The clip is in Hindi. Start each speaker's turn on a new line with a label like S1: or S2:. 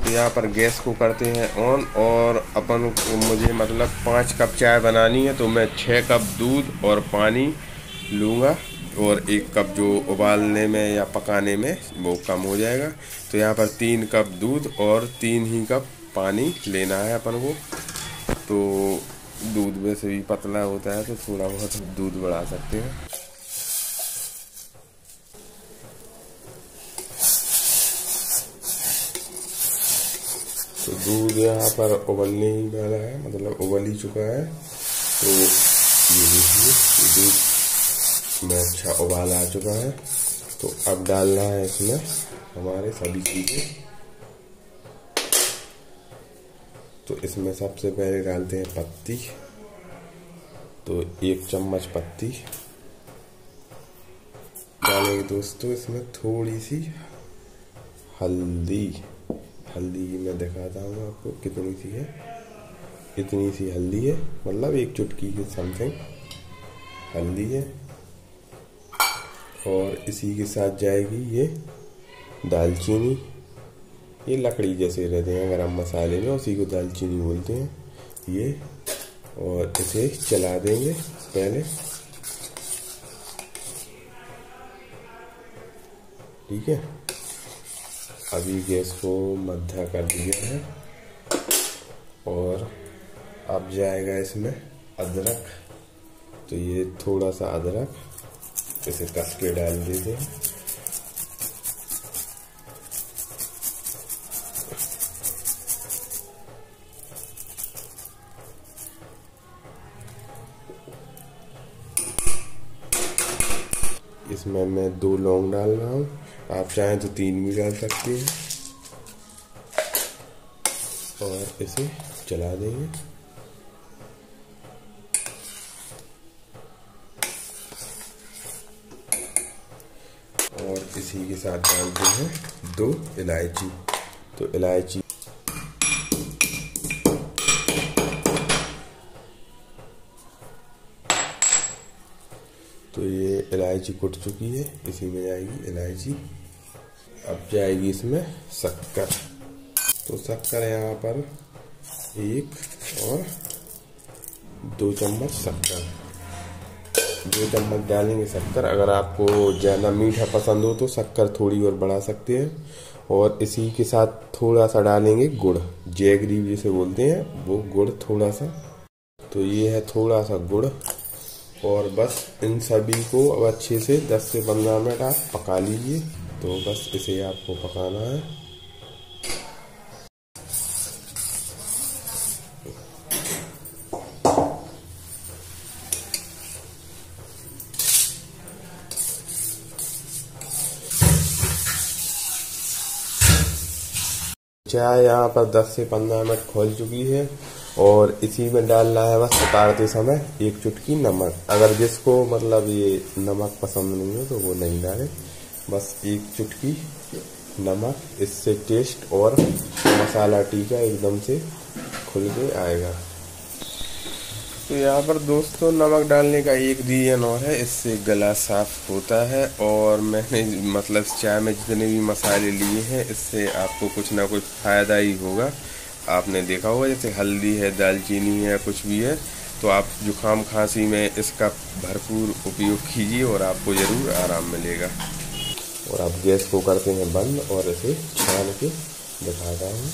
S1: तो यहाँ पर गैस को करते हैं ऑन, और अपन मुझे मतलब 5 कप चाय बनानी है, तो मैं 6 कप दूध और पानी लूँगा, और 1 कप जो उबालने में या पकाने में वो कम हो जाएगा। तो यहाँ पर 3 कप दूध और 3 ही कप पानी लेना है अपन को। तो दूध वैसे भी पतला होता है, तो थोड़ा बहुत दूध बढ़ा सकते हैं। तो दूध यहाँ पर उबलने ही वाला है, मतलब उबल ही चुका है। तो ये देखिए, दूध में अच्छा उबाल आ चुका है। तो अब डालना है इसमें हमारे सभी चीज़ें। तो इसमें सबसे पहले डालते हैं पत्ती। तो 1 चम्मच पत्ती डालेंगे दोस्तों। इसमें थोड़ी सी हल्दी मैं दिखाता हूँ आपको कितनी सी है। इतनी सी हल्दी है, मतलब 1 चुटकी के समथिंग हल्दी है। और इसी के साथ जाएगी ये दालचीनी। ये लकड़ी जैसे रहते हैं गरम मसाले में, उसी को दालचीनी बोलते हैं ये। और इसे चला देंगे पहले, ठीक है। अभी गैस को मध्य कर दिया है। और अब जाएगा इसमें अदरक। तो ये थोड़ा सा अदरक इसे कस के डाल देते हैं। इसमें मैं 2 लौंग डाल रहा हूँ, आप चाहें तो 3 भी डाल सकते हैं। और इसे चला देंगे। और इसी के साथ डालते हैं 2 इलायची। तो इलायची तो ये इलायची कुट चुकी है, इसी में जाएगी इलायची। अब जाएगी इसमें शक्कर। तो शक्कर यहाँ पर 1 और 2 चम्मच शक्कर, 2 चम्मच डालेंगे शक्कर। अगर आपको ज़्यादा मीठा पसंद हो तो शक्कर थोड़ी और बढ़ा सकते हैं। और इसी के साथ थोड़ा सा डालेंगे गुड़, जैगरी जिसे बोलते हैं, वो गुड़ थोड़ा सा। तो ये है थोड़ा सा गुड़। और बस इन सभी को अब अच्छे से 10 से 15 मिनट आप पका लीजिए। तो बस इसे आपको पकाना है। चाय यहाँ पर 10 से 15 मिनट खोल चुकी है। और इसी में डालना है बस उतारते समय 1 चुटकी नमक। अगर जिसको मतलब ये नमक पसंद नहीं हो तो वो नहीं डाले, बस 1 चुटकी नमक। इससे टेस्ट और मसाला टीका एकदम से खुल के आएगा। तो यहाँ पर दोस्तों नमक डालने का एक रीज़न और है, इससे गला साफ होता है। और मैंने मतलब चाय में जितने भी मसाले लिए हैं, इससे आपको कुछ ना कुछ फ़ायदा ही होगा। आपने देखा होगा जैसे हल्दी है, दालचीनी है, कुछ भी है, तो आप जुकाम खांसी में इसका भरपूर उपयोग कीजिए और आपको ज़रूर आराम मिलेगा। और आप गैस को करते हैं बंद और इसे छान के दिखाता हूँ।